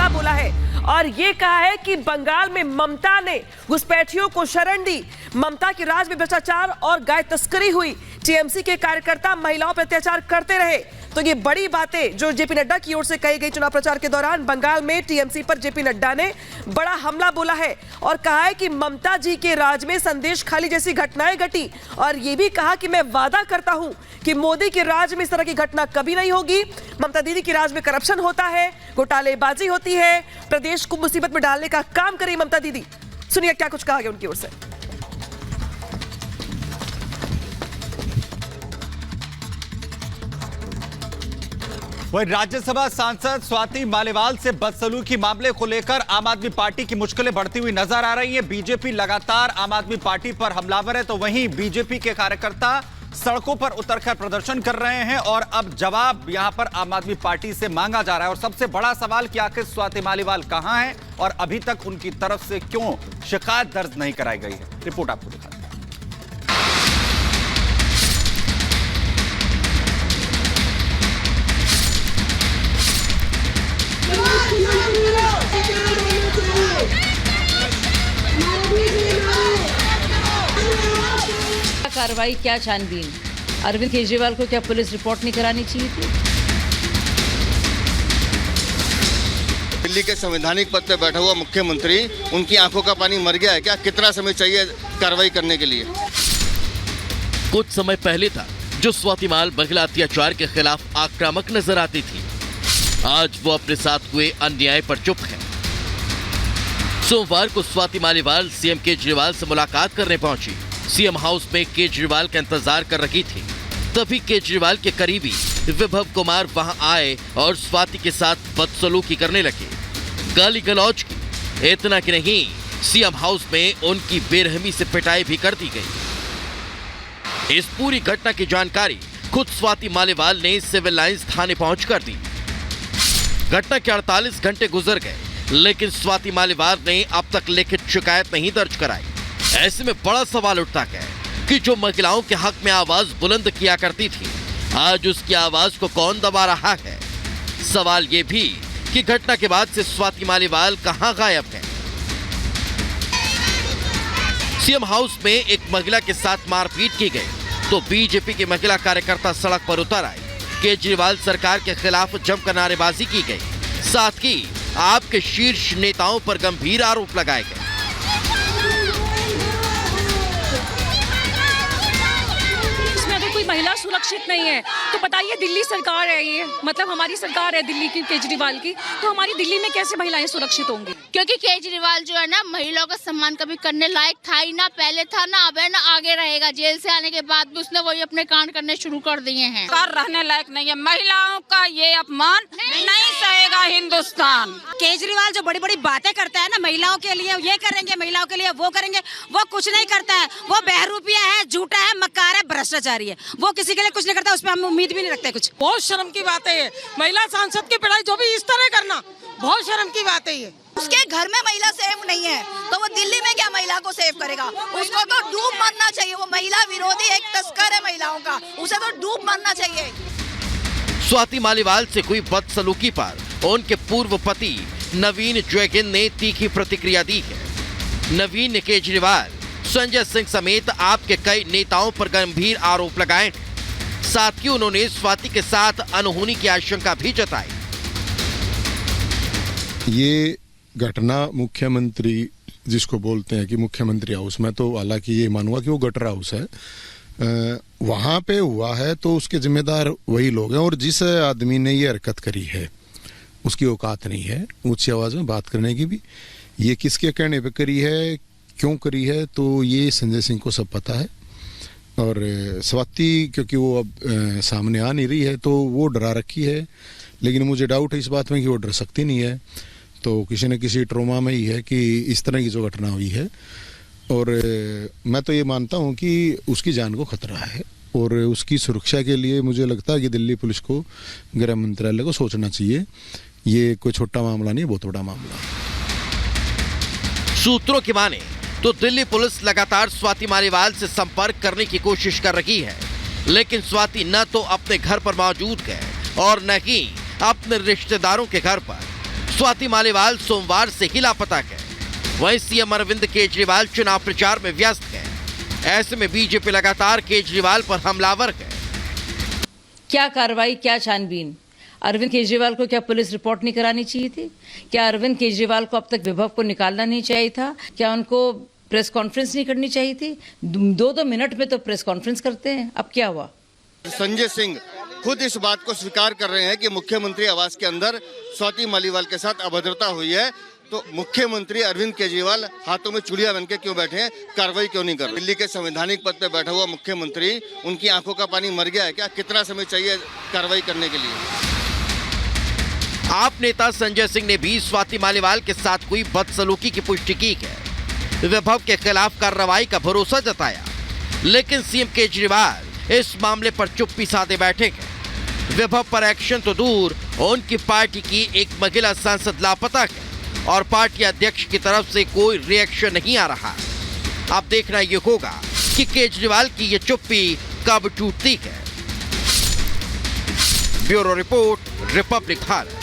हमला बोला है और ये कहा है कि बंगाल में ममता ने घुसपैठियों को शरण दी। ममता के राज में भ्रष्टाचार और गाय तस्करी हुई। टीएमसी के कार्यकर्ता महिलाओं पर अत्याचार करते रहे। तो ये बड़ी बातें जो जेपी नड्डा की ओर से कही गई चुनाव प्रचार के दौरान बंगाल में टीएमसी पर जेपी नड्डा ने बड़ा हमला बोला है और कहा है कि ममता जी के राज में संदेश खाली जैसी घटनाएं घटी और ये भी कहा कि मैं वादा करता हूं कि मोदी के राज में इस तरह की घटना कभी नहीं होगी। ममता दीदी के राज में करप्शन होता है, घोटालेबाजी होती है, प्रदेश को मुसीबत में डालने का काम करी ममता दीदी। सुनिए क्या कुछ कहा गया उनकी ओर से। वहीं राज्यसभा सांसद स्वाति मालीवाल से बदसलूकी मामले को लेकर आम आदमी पार्टी की मुश्किलें बढ़ती हुई नजर आ रही हैं। बीजेपी लगातार आम आदमी पार्टी पर हमलावर है, तो वहीं बीजेपी के कार्यकर्ता सड़कों पर उतरकर प्रदर्शन कर रहे हैं और अब जवाब यहां पर आम आदमी पार्टी से मांगा जा रहा है। और सबसे बड़ा सवाल कि आखिर स्वाति मालीवाल कहां है और अभी तक उनकी तरफ से क्यों शिकायत दर्ज नहीं कराई गई है। रिपोर्ट आपको दिखाते हैं। कार्रवाई क्या छानबीन? अरविंद केजरीवाल को क्या पुलिस रिपोर्ट नहीं करानी चाहिए थी? दिल्ली के संवैधानिक पद पर बैठा हुआ मुख्यमंत्री, उनकी आंखों का पानी मर गया है क्या? कितना समय चाहिए कार्रवाई करने के लिए? कुछ समय पहले था जो स्वाति माल महिला अत्याचार के खिलाफ आक्रामक नजर आती थी। आज वो अपने साथ हुए अन्याय पर चुप है। सोमवार को स्वाति मालीवाल सीएम केजरीवाल से मुलाकात करने पहुंची। सीएम हाउस में केजरीवाल का इंतजार कर रही थी। तभी केजरीवाल के करीबी विभव कुमार वहां आए और स्वाति के साथ बदसलूकी करने लगे, गाली गलौज की। इतना कि नहीं, सीएम हाउस में उनकी बेरहमी से पिटाई भी कर दी गई। इस पूरी घटना की जानकारी खुद स्वाति मालीवाल ने सिविल लाइंस थाने पहुंचकर दी। घटना के 48 घंटे गुजर गए, लेकिन स्वाति मालीवाल ने अब तक लिखित शिकायत नहीं दर्ज कराई। ऐसे में बड़ा सवाल उठता है कि जो महिलाओं के हक में आवाज बुलंद किया करती थी, आज उसकी आवाज को कौन दबा रहा है? सवाल ये भी कि घटना के बाद से स्वाति मालीवाल कहां गायब है? सीएम हाउस में एक महिला के साथ मारपीट की गई तो बीजेपी की महिला कार्यकर्ता सड़क पर उतर आई। केजरीवाल सरकार के खिलाफ जमकर नारेबाजी की गई। साथ ही आपके शीर्ष नेताओं पर गंभीर आरोप लगाए गए। महिला सुरक्षित नहीं है तो बताइए, दिल्ली सरकार है ये, मतलब हमारी सरकार है दिल्ली की, केजरीवाल की, तो हमारी दिल्ली में कैसे महिलाएं सुरक्षित होंगी? क्योंकि केजरीवाल जो है ना, महिलाओं का सम्मान कभी करने लायक था ही ना, पहले था ना, अब है ना, आगे रहेगा। जेल से आने के बाद भी उसने वही अपने कांड करने शुरू कर दिए हैं। सरकार रहने लायक नहीं है। महिलाओं का ये अपमान नहीं सहेगा हिंदुस्तान। केजरीवाल जो बड़ी बड़ी बातें करता है ना, महिलाओं के लिए ये करेंगे, महिलाओं के लिए वो करेंगे, वो कुछ नहीं करता है। वो बहरूपिया है, झूठा है, मक्कार है, भ्रष्टाचारी है। वो किसी के लिए कुछ नहीं करता, उस पर हम उम्मीद भी नहीं रखते कुछ। बहुत शर्म की बात है ये, महिला सांसद की पिटाई जो भी इस तरह करना, बहुत शर्म की बात है ये। उसके घर में महिला सेफ नहीं है तो वो दिल्ली में क्या महिला को सेफ करेगा? उसको तो डूब मरना चाहिए। वो महिला विरोधी एक तस्कर है महिलाओं का, उसे तो डूब मरना चाहिए। स्वाति मालीवाल से हुई बदसलूकी पर उनके पूर्व पति नवीन जैगिन ने तीखी प्रतिक्रिया दी है। नवीन ने केजरीवाल, संजय सिंह समेत आपके कई नेताओं पर गंभीर आरोप लगाए। साथ ही उन्होंने स्वाति के साथ अनहोनी की आशंका भी जताई। ये घटना मुख्यमंत्री जिसको बोलते हैं कि मुख्यमंत्री हाउस में, तो हालांकि ये मानूंगा कि वो गटर हाउस है, वहां पे हुआ है तो उसके जिम्मेदार वही लोग हैं। और जिस आदमी ने ये हरकत करी है उसकी औकात नहीं है ऊंची आवाज में बात करने की भी। ये किसके कहने पे करी है, क्यों करी है, तो ये संजय सिंह को सब पता है। और स्वाति क्योंकि वो अब सामने आ नहीं रही है तो वो डरा रखी है, लेकिन मुझे डाउट है इस बात में कि वो डर सकती नहीं है। तो किसी न किसी ट्रोमा में ही है कि इस तरह की जो घटना हुई है। और मैं तो ये मानता हूँ कि उसकी जान को खतरा है और उसकी सुरक्षा के लिए मुझे लगता है कि दिल्ली पुलिस को, गृह मंत्रालय को सोचना चाहिए। ये कोई छोटा मामला नहीं है, बहुत बड़ा मामला है। सूत्रों की माने तो दिल्ली पुलिस लगातार स्वाति मालीवाल से संपर्क करने की कोशिश कर रही है, लेकिन स्वाति न तो अपने घर पर मौजूद है और न ही अपने रिश्तेदारों के घर पर। स्वाति मालीवाल सोमवार से ही लापता है। वहीं सीएम अरविंद केजरीवाल चुनाव प्रचार में व्यस्त है। ऐसे में बीजेपी लगातार केजरीवाल पर हमलावर है। क्या कार्रवाई, क्या छानबीन? अरविंद केजरीवाल को क्या पुलिस रिपोर्ट नहीं करानी चाहिए थी? क्या अरविंद केजरीवाल को अब तक विभव को निकालना नहीं चाहिए था? क्या उनको प्रेस कॉन्फ्रेंस नहीं करनी चाहिए थी? 2-2 मिनट में तो प्रेस कॉन्फ्रेंस करते हैं। अब क्या हुआ? संजय सिंह खुद इस बात को स्वीकार कर रहे हैं कि मुख्यमंत्री आवास के अंदर स्वाति मालीवाल के साथ अभद्रता हुई है, तो मुख्यमंत्री अरविंद केजरीवाल हाथों में चूड़ियां बन के क्यों बैठे हैं, कार्रवाई क्यों नहीं कर रहे? दिल्ली के संवैधानिक पद पर बैठा हुआ मुख्यमंत्री, उनकी आंखों का पानी मर गया है क्या? कितना समय चाहिए कार्रवाई करने के लिए? आप नेता संजय सिंह ने भी स्वाति मालीवाल के साथ हुई बदसलूकी की पुष्टि की है। विभव के खिलाफ कार्रवाई का भरोसा जताया, लेकिन सीएम केजरीवाल इस मामले पर चुप्पी साधे बैठे हैं। विभव पर एक्शन तो दूर, उनकी पार्टी की एक महिला सांसद लापता है और पार्टी अध्यक्ष की तरफ से कोई रिएक्शन नहीं आ रहा। अब देखना यह होगा कि केजरीवाल की यह चुप्पी कब टूटती है। Bureau report, Republic Bharat.